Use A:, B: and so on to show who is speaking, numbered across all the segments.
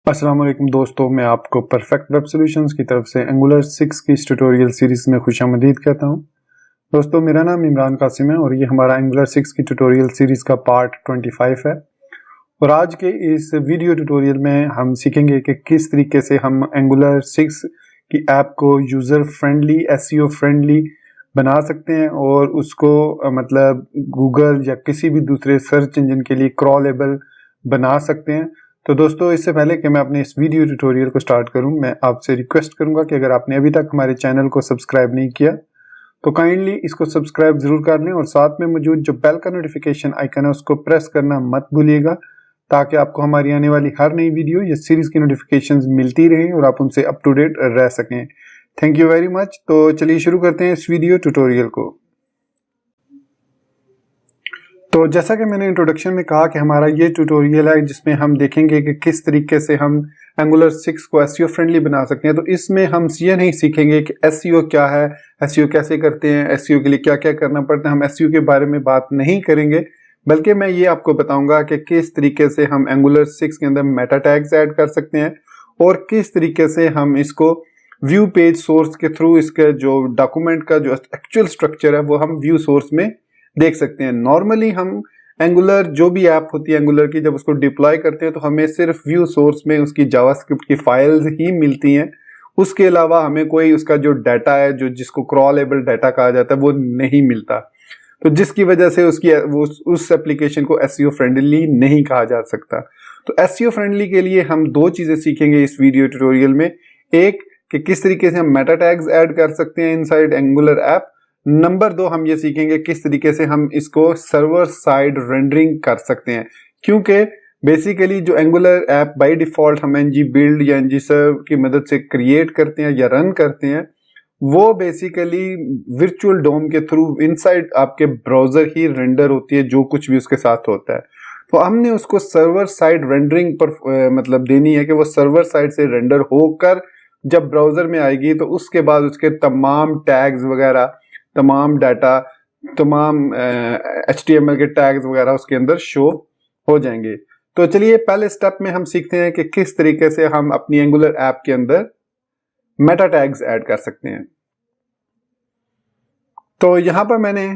A: अस्सलाम वालेकुम दोस्तों, मैं आपको परफेक्ट वेब सॉल्यूशंस की तरफ से एंगुलर 6 की इस ट्यूटोरियल सीरीज में खुशामदीद कहता हूं। दोस्तों, मेरा नाम इमरान कासिम है और ये हमारा एंगुलर 6 की ट्यूटोरियल सीरीज का पार्ट 25 है। और आज के इस वीडियो ट्यूटोरियल में हम सीखेंगे कि किस तरीके से हम एंगुलर 6 की ऐप को यूज़र फ्रेंडली, एसईओ फ्रेंडली बना सकते हैं और उसको मतलब गूगल या किसी भी दूसरे सर्च इंजन के लिए क्रॉलेबल बना सकते हैं। तो दोस्तों, इससे पहले कि मैं अपने इस वीडियो ट्यूटोरियल को स्टार्ट करूं, मैं आपसे रिक्वेस्ट करूंगा कि अगर आपने अभी तक हमारे चैनल को सब्सक्राइब नहीं किया तो काइंडली इसको सब्सक्राइब जरूर कर लें और साथ में मौजूद जो बेल का नोटिफिकेशन आइकन है उसको प्रेस करना मत भूलिएगा, ताकि आपको हमारी आने वाली हर नई वीडियो या सीरीज की नोटिफिकेशंस मिलती रहें और आप उनसे अप टू डेट रह सकें। Thank you very much. तो चलिए शुरू करते हैं इस वीडियो ट्यूटोरियल को। तो जैसा कि मैंने इंट्रोडक्शन में कहा कि हमारा ये ट्यूटोरियल है जिसमें हम देखेंगे कि किस तरीके से हम एंगुलर 6 को एसईओ फ्रेंडली बना सकते हैं। तो इसमें हम ये नहीं सीखेंगे कि एसईओ क्या है, एसईओ कैसे करते हैं, एसईओ के लिए क्या क्या करना पड़ता है। हम एसईओ के बारे में बात नहीं करेंगे, बल्कि मैं ये आपको बताऊंगा कि किस तरीके से हम एंगुलर 6 के अंदर मेटा टैग्स ऐड कर सकते हैं और किस तरीके से हम इसको व्यू पेज सोर्स के थ्रू इसके जो डॉक्यूमेंट का जो एक्चुअल स्ट्रक्चर है वो हम व्यू सोर्स में देख सकते हैं। नॉर्मली हम एंगुलर जो भी ऐप होती है एंगुलर की, जब उसको डिप्लॉय करते हैं तो हमें सिर्फ व्यू सोर्स में उसकी जावास्क्रिप्ट की फाइल्स ही मिलती हैं। उसके अलावा हमें कोई उसका जो डाटा है, जो जिसको क्रॉलेबल डाटा कहा जाता है, वो नहीं मिलता। तो जिसकी वजह से उसकी उस एप्लीकेशन को एसईओ फ्रेंडली नहीं कहा जा सकता। तो एसईओ फ्रेंडली के लिए हम दो चीजें सीखेंगे इस वीडियो ट्यूटोरियल में। एक कि किस तरीके से हम मेटा टैग्स ऐड कर सकते हैं इनसाइड एंगुलर ऐप। नंबर 2 हम ये सीखेंगे किस तरीके से हम इसको सर्वर साइड रेंडरिंग कर सकते हैं, क्योंकि बेसिकली जो एंगुलर ऐप बाय डिफॉल्ट हम एनजी बिल्ड या एनजी सर्व की मदद से क्रिएट करते हैं या रन करते हैं, वो बेसिकली वर्चुअल डोम के थ्रू इनसाइड आपके ब्राउजर ही रेंडर होती है, जो कुछ भी उसके साथ होता है। तो हमने उसको सर्वर साइड रेंडरिंग पर मतलब देनी है कि वो सर्वर साइड से रेंडर होकर जब ब्राउजर में आएगी तो उसके बाद उसके तमाम टैग्स वगैरह, तमाम डाटा, तमाम HTML के टैग्स वगैरह उसके अंदर शो हो जाएंगे। तो चलिए पहले स्टेप में हम सीखते हैं कि किस तरीके से हम अपनी एंगुलर ऐप के अंदर मेटा टैग्स ऐड कर सकते हैं। तो यहाँ पर मैंने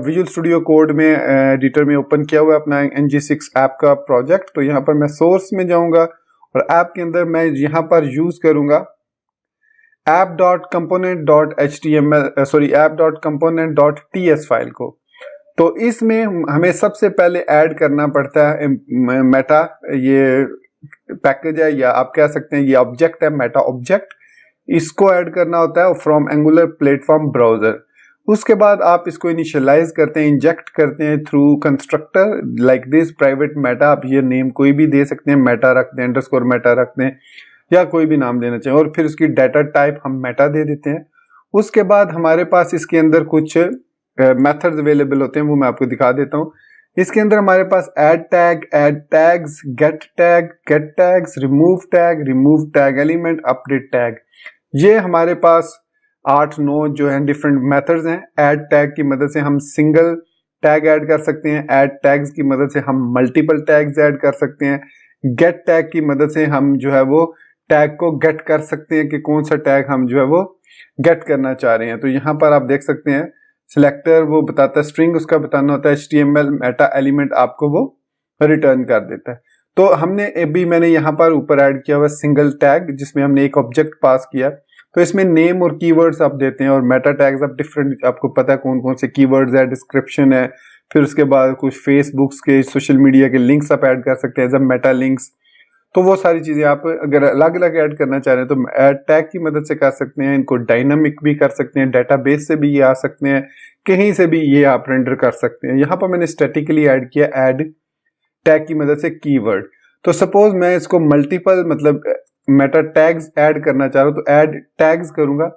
A: विजुअल स्टूडियो कोड में एडिटर में ओपन किया हुआ है अपना NG6 ऐप का प्रोजेक्ट। तो यहाँ पर मैं सोर्स में जाऊंगा और ऐप के अंदर मैं यहाँ पर यूज करूंगा app.component.ts फाइल को। तो इसमें हमें सबसे पहले ऐड करना पड़ता है मेटा, ये पैकेज है या आप कह सकते हैं ये ऑब्जेक्ट है, मेटा ऑब्जेक्ट। इसको ऐड करना होता है फ्रॉम एंगुलर प्लेटफॉर्म ब्राउजर। उसके बाद आप इसको इनिशियलाइज करते हैं, इंजेक्ट करते हैं through constructor like this private Meta. आप ये नेम कोई भी दे सकते हैं, मेटा रख दें, अंडरस्कोर मेटा रख दें या कोई भी नाम देना चाहिए, और फिर उसकी डाटा टाइप हम मेटा दे देते हैं। उसके बाद हमारे पास इसके अंदर कुछ मेथड्स अवेलेबल होते हैं, वो मैं आपको दिखा देता हूँ। इसके अंदर हमारे पास add tag, add tags, get tag, get tags, remove tag element, update tag, ये हमारे पास 8-9 जो है डिफरेंट मेथड्स हैं। ऐड टैग की मदद से हम सिंगल टैग ऐड कर सकते हैं, ऐड टैग्स की मदद से हम मल्टीपल टैग्स ऐड कर सकते हैं, गेट टैग की मदद से हम जो है वो टैग को गेट कर सकते हैं कि कौन सा टैग हम जो है वो गेट करना चाह रहे हैं। तो यहाँ पर आप देख सकते हैं सिलेक्टर वो बताता है, स्ट्रिंग उसका बताना होता है, HTML मेटा एलिमेंट आपको वो रिटर्न कर देता है। तो हमने अभी मैंने यहाँ पर ऊपर ऐड किया हुआ सिंगल टैग, जिसमें हमने एक ऑब्जेक्ट पास किया। तो इसमें नेम और कीवर्ड्स आप देते हैं और मेटा टैग्स आप डिफरेंट, आपको पता है कौन कौन से कीवर्ड्स है, डिस्क्रिप्शन है, फिर उसके बाद कुछ फेसबुक्स के, सोशल मीडिया के लिंक्स आप ऐड कर सकते हैं, जब मेटा लिंक्स। तो वो सारी चीजें आप अगर अलग अलग ऐड करना चाह रहे हैं तो ऐड टैग की मदद से कर सकते हैं। इनको डायनामिक भी कर सकते हैं, डेटाबेस से भी ये आ सकते हैं, कहीं से भी ये आप रेंडर कर सकते हैं। यहाँ पर मैंने स्टैटिकली ऐड किया ऐड टैग की मदद से कीवर्ड। तो सपोज मैं इसको मल्टीपल मतलब मेटा टैग्स ऐड करना चाह रहा हूँ तो ऐड टैग्स करूंगा।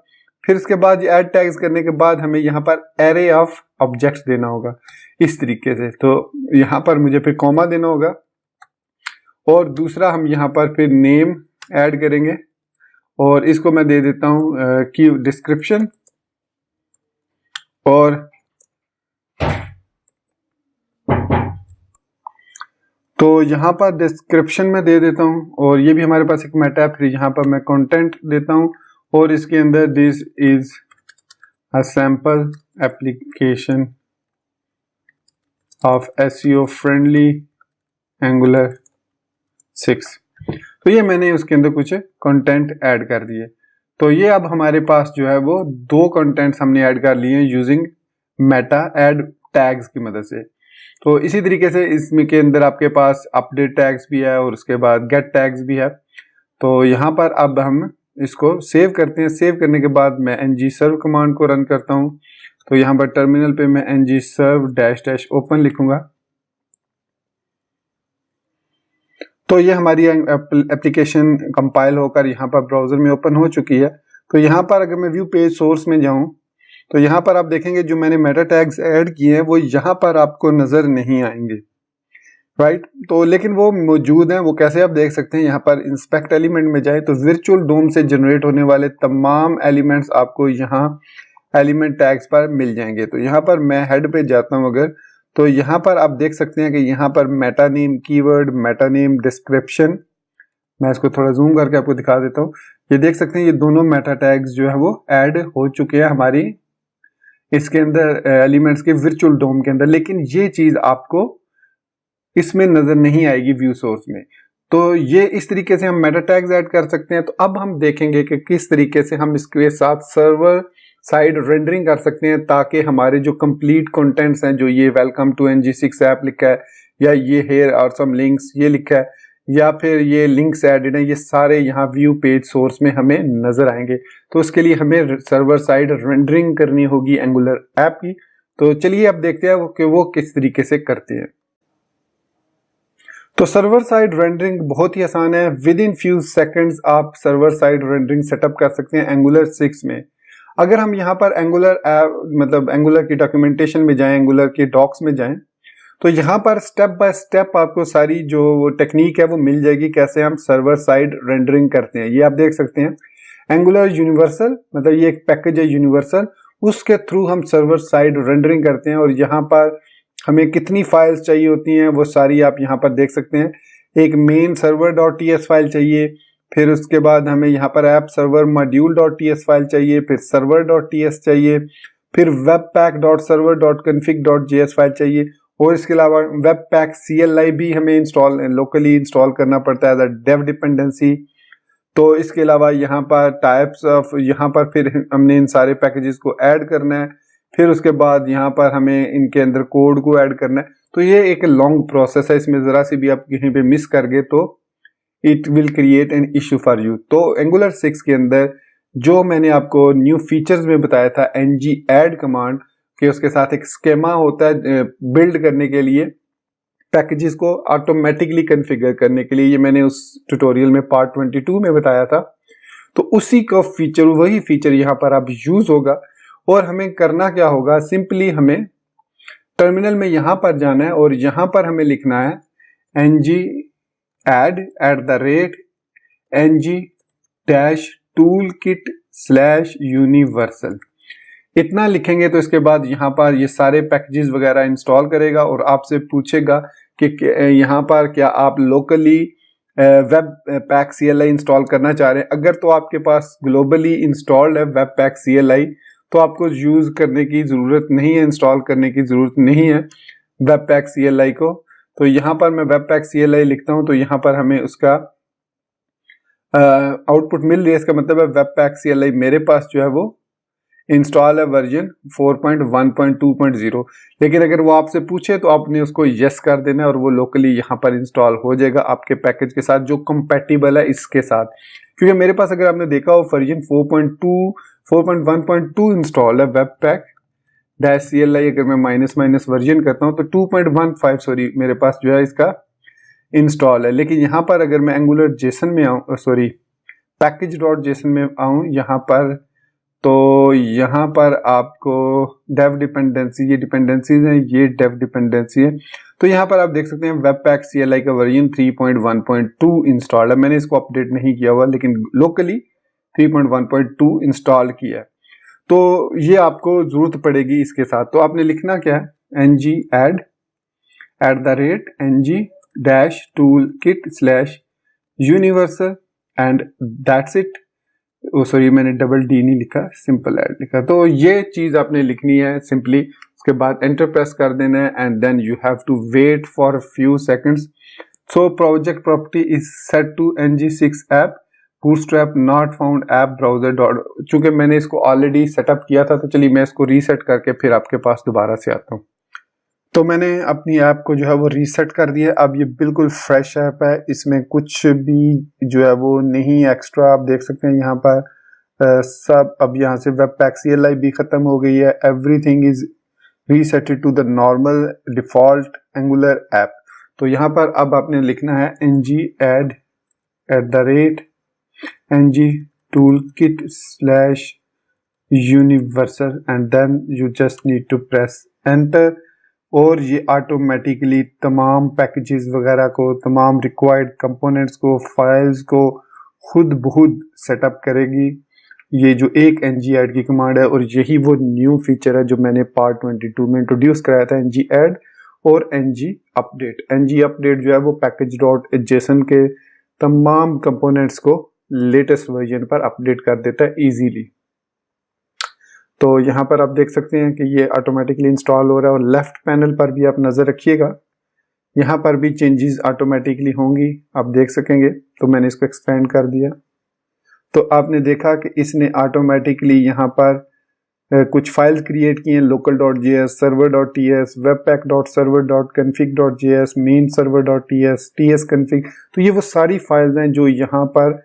A: फिर इसके बाद ऐड टैग्स करने के बाद हमें यहाँ पर एरे ऑफ ऑब्जेक्ट्स देना होगा इस तरीके से। तो यहाँ पर मुझे फिर कॉमा देना होगा और दूसरा हम यहाँ पर फिर नेम ऐड करेंगे और इसको मैं दे देता हूँ की डिस्क्रिप्शन, और तो यहाँ पर डिस्क्रिप्शन में दे देता हूँ और ये भी हमारे पास एक मेटा है। फिर यहाँ पर मैं कंटेंट देता हूँ और इसके अंदर this is a sample application of SEO friendly Angular 6। तो ये मैंने उसके अंदर कुछ कंटेंट ऐड कर दिए। तो ये अब हमारे पास जो है वो 2 कंटेंट्स हमने ऐड कर लिए यूजिंग मेटा ऐड टैग्स की मदद से। तो इसी तरीके से इसमें के अंदर आपके पास अपडेट टैग्स भी है और उसके बाद गेट टैग्स भी है। तो यहाँ पर अब हम इसको सेव करते हैं। सेव करने के बाद मैं ngserve कमांड को रन करता हूँ। तो यहाँ पर टर्मिनल पे मैं ngserve -open लिखूंगा। तो ये हमारी एप्लीकेशन कंपाइल होकर यहाँ पर ब्राउजर में ओपन हो चुकी है। तो यहाँ पर अगर मैं व्यू पेज सोर्स में जाऊँ तो यहाँ पर आप देखेंगे जो मैंने मेटा टैग्स ऐड किए हैं वो यहाँ पर आपको नजर नहीं आएंगे, राइट। तो लेकिन वो मौजूद हैं। वो कैसे आप देख सकते हैं, यहाँ पर इंस्पेक्ट एलिमेंट में जाए तो वर्चुअल डोम से जनरेट होने वाले तमाम एलिमेंट्स आपको यहाँ एलिमेंट टैग्स पर मिल जाएंगे। तो यहाँ पर मैं हेड पे जाता हूँ अगर, तो यहाँ पर आप देख सकते हैं कि यहाँ पर Meta name keyword, Meta name description, मैं इसको थोड़ा जूम करके आपको दिखा देता हूँ। ये देख सकते हैं ये दोनों मेटा टैग्स जो है वो ऐड हो चुके हैं हमारी इसके अंदर एलिमेंट्स के वर्चुअल डोम के अंदर। लेकिन ये चीज आपको इसमें नजर नहीं आएगी व्यू सोर्स में। तो ये इस तरीके से हम मेटा टैग्स ऐड कर सकते हैं। तो अब हम देखेंगे कि किस तरीके से हम इसके साथ सर्वर साइड रेंडरिंग कर सकते हैं ताकि हमारे जो कंप्लीट कंटेंट्स हैं, जो ये वेलकम टू NG6 ऐप लिखा है या ये हेयर आर सम लिंक्स ये लिखा है या फिर ये लिंक्स एडेड हैं, ये सारे यहाँ व्यू पेज सोर्स में हमें नजर आएंगे। तो उसके लिए हमें सर्वर साइड रेंडरिंग करनी होगी एंगुलर ऐप की। तो चलिए अब देखते हैं कि वो किस तरीके से करते हैं। तो सर्वर साइड रेंडरिंग बहुत ही आसान है। विद इन फ्यू सेकंड्स आप सर्वर साइड रेंडरिंग सेटअप कर सकते हैं एंगुलर 6 में। अगर हम यहाँ पर एंगुलर मतलब एंगुलर की डॉक्यूमेंटेशन में जाएं, एंगुलर के डॉक्स में जाएं, तो यहाँ पर स्टेप बाय स्टेप आपको सारी जो टेक्निक है वो मिल जाएगी कैसे हम सर्वर साइड रेंडरिंग करते हैं। ये आप देख सकते हैं एंगुलर यूनिवर्सल, मतलब ये एक पैकेज है यूनिवर्सल, उसके थ्रू हम सर्वर साइड रेंडरिंग करते हैं। और यहाँ पर हमें कितनी फाइल्स चाहिए होती हैं वो सारी आप यहाँ पर देख सकते हैं। एक मेन सर्वर .ts फाइल चाहिए, फिर उसके बाद हमें यहाँ पर app server module .ts file चाहिए, फिर सर्वर .ts चाहिए, फिर webpack.server.config.js फाइल चाहिए और इसके अलावा webpack CLI भी हमें लोकली इंस्टॉल करना पड़ता है एज अ डेव डिपेंडेंसी। तो इसके अलावा यहाँ पर टाइप्स ऑफ, यहाँ पर फिर हमने इन सारे पैकेजेस को ऐड करना है, फिर उसके बाद यहाँ पर हमें इनके अंदर कोड को ऐड करना है। तो ये एक लॉन्ग प्रोसेस है, इसमें जरा सी भी आप कहीं पे मिस कर गए तो it will create an issue for you. तो एंगुलर 6 के अंदर जो मैंने आपको न्यू फीचर्स में बताया था ng add कमांड के, उसके साथ एक स्केमा होता है बिल्ड करने के लिए, पैकेजेस को ऑटोमेटिकली कॉन्फ़िगर करने के लिए। ये मैंने उस ट्यूटोरियल में पार्ट 22 में बताया था। तो उसी का फीचर, वही फीचर यहाँ पर अब यूज होगा। और हमें करना क्या होगा, सिंपली हमें टर्मिनल में यहाँ पर जाना है और यहाँ पर हमें लिखना है ng add ng-toolkit/universal। इतना लिखेंगे तो इसके बाद यहाँ पर ये सारे पैकेजेस वगैरह इंस्टॉल करेगा और आपसे पूछेगा कि यहाँ पर क्या आप लोकली Webpack CLI इंस्टॉल करना चाह रहे हैं। अगर तो आपके पास ग्लोबली इंस्टॉल्ड है Webpack CLI तो आपको यूज करने की जरूरत नहीं है, इंस्टॉल करने की जरूरत नहीं है Webpack CLI को। तो यहाँ पर मैं Webpack CLI लिखता हूँ तो यहाँ पर हमें उसका आउटपुट मिल रही है। इसका मतलब है Webpack CLI मेरे पास जो है वो इंस्टॉल है वर्जन 4.1.2.0। लेकिन अगर वो आपसे पूछे तो आपने उसको यस कर देना है और वो लोकली यहाँ पर इंस्टॉल हो जाएगा आपके पैकेज के साथ जो कंपैटिबल है इसके साथ। क्योंकि मेरे पास अगर आपने देखा हो वर्जन 4.1.2 इंस्टॉल है Webpack -CLI। अगर मैं माइनस वर्जन करता हूँ तो 2.15 सॉरी मेरे पास जो है इसका इंस्टॉल है। लेकिन यहाँ पर अगर मैं एंगुलर जेसन में आऊँ, सॉरी पैकेज.json में आऊँ यहाँ पर, तो यहाँ पर आपको डेव डिपेंडेंसी, ये डिपेंडेंसीज हैं, ये डेव डिपेंडेंसी है। तो यहाँ पर आप देख सकते हैं Webpack CLI का वर्जन 3.1.2 इंस्टॉल है। मैंने इसको अपडेट नहीं किया हुआ लेकिन लोकली 3.1.2 इंस्टॉल किया है। तो ये आपको जरूरत पड़ेगी इसके साथ। तो आपने लिखना क्या है, ng add @ ng dash tool kit slash universal and that's it. Oh sorry, मैंने डबल डी नहीं लिखा, सिंपल ऐड लिखा। तो ये चीज आपने लिखनी है सिंपली। उसके बाद एंटर प्रेस कर देना है and then you have to wait for few seconds. So project property is set to ng6 app bootstrap not found app browser dot. चूंकि मैंने इसको ऑलरेडी सेटअप किया था तो चलिए मैं इसको रीसेट करके फिर आपके पास दोबारा से आता हूँ। तो मैंने अपनी ऐप को जो है वो रीसेट कर दिया। अब ये बिल्कुल फ्रेश ऐप है, इसमें कुछ भी जो है वो नहीं एक्स्ट्रा। आप देख सकते हैं यहाँ पर सब। अब यहाँ से वेबपैक CLI भी खत्म हो गई है। Everything is reseted to the normal default Angular app. तो यहाँ पर अब आपने लिखना है ng add ng toolkit/universal and then you just need to press enter. और ये ऑटोमेटिकली तमाम पैकेजेस वगैरह को, तमाम रिक्वायर्ड कंपोनेंट्स को, फाइल्स को खुद बहुद सेटअप करेगी। ये जो एक ng add की कमांड है, और यही वो न्यू फीचर है जो मैंने पार्ट 22 में इंट्रोड्यूस कराया था, ng add और ng update। ng update जो है वो package.json के तमाम कंपोनेंट्स को लेटेस्ट वर्जन पर अपडेट कर देता है इजीली। तो यहाँ पर आप देख सकते हैं कि ये ऑटोमेटिकली इंस्टॉल हो रहा है। और लेफ्ट पैनल पर भी आप नज़र रखिएगा, यहाँ पर भी चेंजेस ऑटोमेटिकली होंगी, आप देख सकेंगे। तो मैंने इसको एक्सपेंड कर दिया तो आपने देखा कि इसने ऑटोमेटिकली यहाँ पर कुछ फाइल्स क्रिएट की हैं, local.js, server.ts, webpack.server.config.js, main server.ts, tsconfig। तो ये वो सारी फाइल्स हैं जो यहाँ पर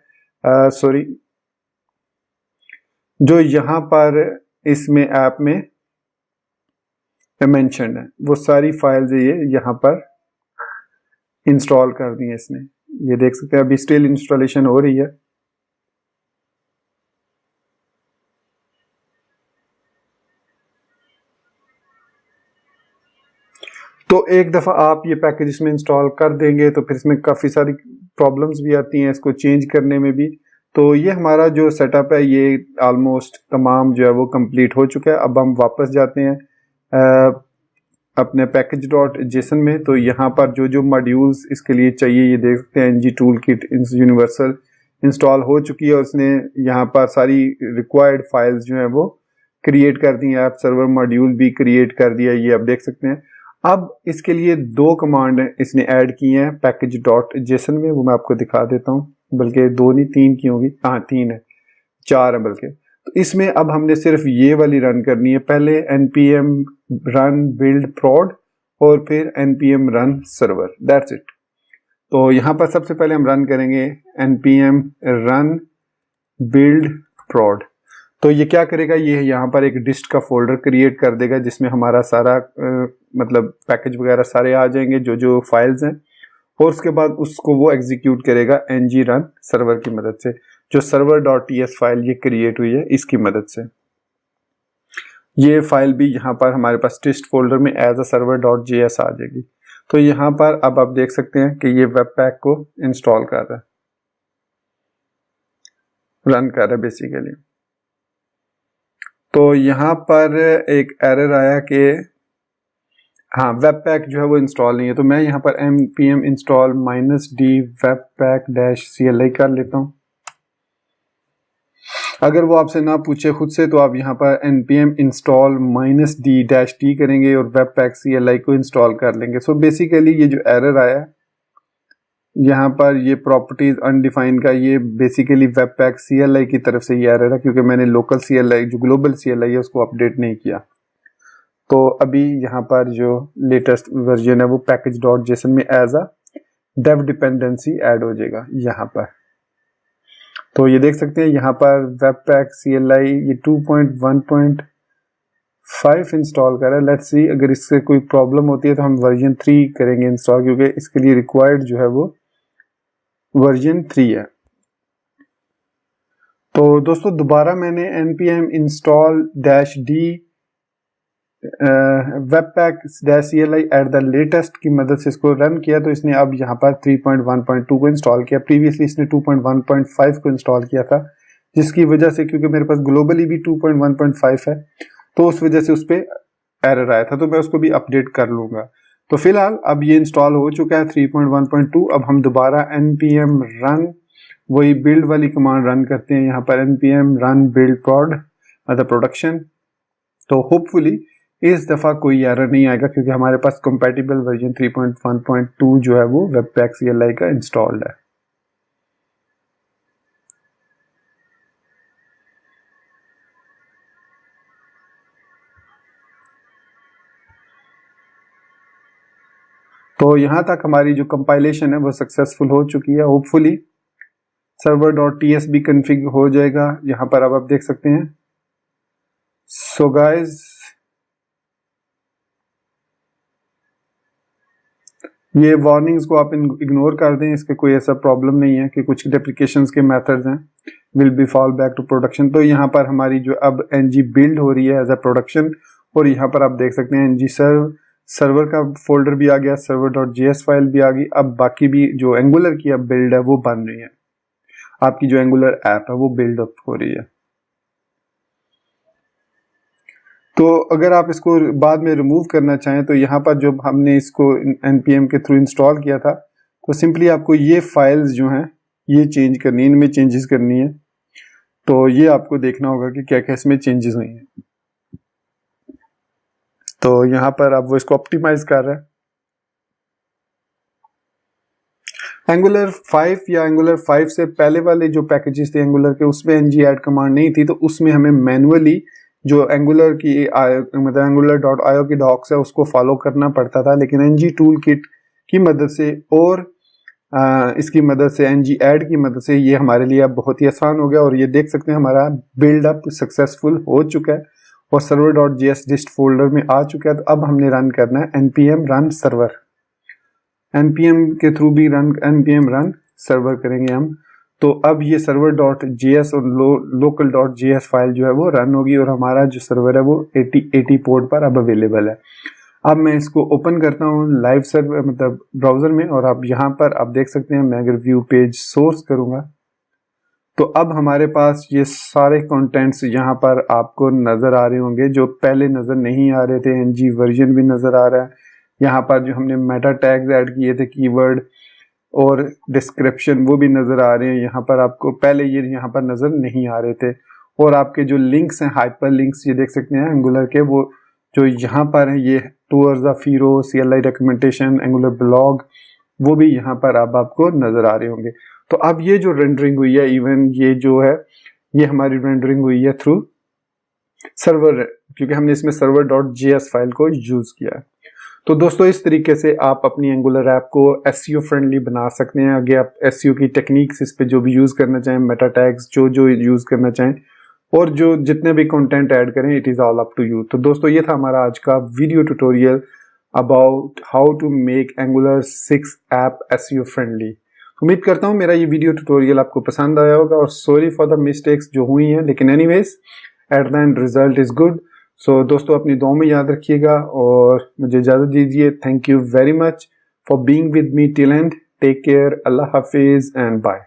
A: जो यहाँ पर इसमें ऐप में मेंशन है, वो सारी फाइल्स ये यहाँ पर इंस्टॉल कर दी है इसने। ये देख सकते हैं अभी स्टिल इंस्टॉलेशन हो रही है। तो एक दफ़ा आप ये पैकेज इसमें इंस्टॉल कर देंगे तो फिर इसमें काफ़ी सारी प्रॉब्लम्स भी आती हैं इसको चेंज करने में भी। तो ये हमारा जो सेटअप है ये ऑलमोस्ट तमाम जो है वो कंप्लीट हो चुका है। अब हम वापस जाते हैं अपने package.json में। तो यहाँ पर जो जो मॉड्यूल्स इसके लिए चाहिए ये देख सकते हैं, ng toolkit यूनिवर्सल इंस्टॉल हो चुकी है और उसने यहाँ पर सारी रिक्वायर्ड फाइल्स जो हैं वो क्रिएट कर दी हैं। ऐप सर्वर मॉड्यूल भी क्रिएट कर दिया, ये आप देख सकते हैं। अब इसके लिए दो कमांड इसने ऐड की हैं package.json में, वो मैं आपको दिखा देता हूँ। बल्कि दो नहीं, तीन की होगी, हाँ तीन है, चार है बल्कि। तो इसमें अब हमने सिर्फ ये वाली रन करनी है। पहले npm run build prod और फिर npm run server, that's it. तो यहाँ पर सबसे पहले हम रन करेंगे npm run build prod। तो ये क्या करेगा, ये यहाँ पर एक डिस्ट का फोल्डर क्रिएट कर देगा जिसमें हमारा सारा मतलब पैकेज वगैरह सारे आ जाएंगे, जो जो फाइल्स हैं। और उसके बाद उसको वो एग्जीक्यूट करेगा ng run सर्वर की मदद से, जो server.ts फाइल ये क्रिएट हुई है इसकी मदद से। ये फाइल भी यहाँ पर हमारे पास टेस्ट फोल्डर में एज अ server.js आ जाएगी। तो यहाँ पर अब आप देख सकते हैं कि ये वेब पैक को इंस्टॉल कर रहा है, रन कर रहा है बेसिकली। तो यहाँ पर एक एरर आया कि हाँ वेब पैक जो है वो इंस्टॉल नहीं है। तो मैं यहाँ पर npm install -d webpack-cli कर लेता हूँ। अगर वो आपसे ना पूछे खुद से तो आप यहाँ पर npm install -d-t करेंगे और webpack-cli को इंस्टॉल कर लेंगे। सो बेसिकली ये जो एरर आया यहाँ पर ये प्रॉपर्टीज अनडिफाइंड का, ये बेसिकली webpack-cli की तरफ से ये एरर है, क्योंकि मैंने लोकल CLI जो ग्लोबल CLI है उसको अपडेट नहीं किया। तो अभी यहाँ पर जो लेटेस्ट वर्जन है वो package.json में as a dev dependency add हो जाएगा यहाँ पर। तो ये देख सकते हैं यहाँ पर webpack-cli ये 2.1.5 इंस्टॉल कर रहा है। लेट्स सी अगर इससे कोई प्रॉब्लम होती है तो हम वर्जन 3 करेंगे इंस्टॉल, क्योंकि इसके लिए रिक्वायर्ड जो है वो वर्जन 3 है। तो दोस्तों दोबारा मैंने npm install -d webpack-cli at the latest की मदद से इसको रन किया, तो इसने अब यहाँ पर 3.1.2 को इंस्टॉल किया। प्रीवियसली इसने 2.1.5 को इंस्टॉल किया था, जिसकी वजह से क्योंकि मेरे पास ग्लोबली भी 2.1.5 है तो उस वजह से उस पर एरर आया था, तो मैं उसको भी अपडेट कर लूँगा। तो फिलहाल अब ये इंस्टॉल हो चुका है 3.1.2। अब हम दोबारा npm रन वही बिल्ड वाली कमांड रन करते हैं, यहाँ पर npm रन बिल्ड prod मतलब प्रोडक्शन। तो होपफुली इस दफ़ा कोई एरर नहीं आएगा क्योंकि हमारे पास कंपैटिबल वर्जन 3.1.2 जो है वो वेबपैक CLI का इंस्टॉल्ड है। तो यहाँ तक हमारी जो कंपाइलेशन है वो सक्सेसफुल हो चुकी है। होपफुली server.tsb कन्फिग हो जाएगा। यहाँ पर अब आप देख सकते हैं। सो गाइस ये वार्निंग्स को आप इग्नोर कर दें, इसके कोई ऐसा प्रॉब्लम नहीं है कि कुछ एप्लीकेशंस के मेथड्स हैं will be fall back to production. तो यहाँ पर हमारी जो अब ng बिल्ड हो रही है एज अ प्रोडक्शन, और यहाँ पर आप देख सकते हैं ng सर्वर का फोल्डर भी आ गया, server.js फाइल भी आ गई। अब बाकी भी जो एंगुलर की अब बिल्ड है वो बन रही है, आपकी जो एंगुलर ऐप है वो बिल्ड अप हो रही है। तो अगर आप इसको बाद में रिमूव करना चाहें तो यहाँ पर जब हमने इसको npm के थ्रू इंस्टॉल किया था तो सिंपली आपको ये फाइल्स जो हैं ये चेंज करनी है, इनमें चेंजेस करनी है। तो ये आपको देखना होगा कि क्या क्या इसमें चेंजेस हुई हैं। तो यहाँ पर अब वो इसको ऑप्टिमाइज कर रहा है। एंगुलर 5 या एंगुलर 5 से पहले वाले जो पैकेजेस थे एंगुलर के, उसमें ng ऐड कमांड नहीं थी, तो उसमें हमें मैनुअली जो एंगुलर की मतलब angular.io की डॉक्स है उसको फॉलो करना पड़ता था। लेकिन ng टूल किट की मदद से और इसकी मदद से ng ऐड की मदद से ये हमारे लिए अब बहुत ही आसान हो गया। और ये देख सकते हैं हमारा बिल्ड अप सक्सेसफुल हो चुका है और server.js dist फोल्डर में आ चुका है। तो अब हमने रन करना है npm रन सर्वर, npm के थ्रू भी npm रन सर्वर करेंगे हम। तो अब ये server.js और local.js फाइल जो है वो रन होगी और हमारा जो सर्वर है वो 80 पोर्ट पर अब अवेलेबल है। अब मैं इसको ओपन करता हूँ लाइव सर्वर मतलब ब्राउजर में, और अब यहाँ पर आप देख सकते हैं मैं अगर व्यू पेज सोर्स करूँगा तो अब हमारे पास ये सारे कंटेंट्स यहाँ पर आपको नज़र आ रहे होंगे जो पहले नज़र नहीं आ रहे थे। ng वर्जन भी नज़र आ रहा है, यहाँ पर जो हमने मेटा टैग्स ऐड किए थे कीवर्ड और डिस्क्रिप्शन वो भी नज़र आ रहे हैं। यहाँ पर आपको पहले ये यहाँ पर नज़र नहीं आ रहे थे। और आपके जो लिंक्स हैं हाइपर लिंक्स ये देख सकते हैं एंगुलर के, वो जो यहाँ पर है ये टूवर्ड्स द फीरो CLI डॉक्यूमेंटेशन एंगुलर ब्लॉग वो भी यहाँ पर अब आपको नज़र आ रहे होंगे। तो अब ये जो रेंडरिंग हुई है, इवन ये जो है ये हमारी रेंडरिंग हुई है थ्रू सर्वर, क्योंकि हमने इसमें server.js फाइल को यूज़ किया है। तो दोस्तों इस तरीके से आप अपनी एंगुलर ऐप को SEO फ्रेंडली बना सकते हैं। आगे आप SEO की टेक्निक्स इस पे जो भी यूज़ करना चाहें, मेटा टैग्स जो यूज़ करना चाहें और जो जितने भी कंटेंट ऐड करें, it is all up to you. तो दोस्तों ये था हमारा आज का video tutorial about how to make Angular 6 app SEO friendly. उम्मीद करता हूँ मेरा ये वीडियो ट्यूटोरियल आपको पसंद आया होगा और सॉरी फॉर द मिस्टेक्स जो हुई हैं, लेकिन anyways at the end result is good. So दोस्तों अपनी दुआ में याद रखिएगा और मुझे इजाज़त दीजिए। Thank you very much for being with me till end. Take care, अल्लाह हाफिज़ एंड बाय।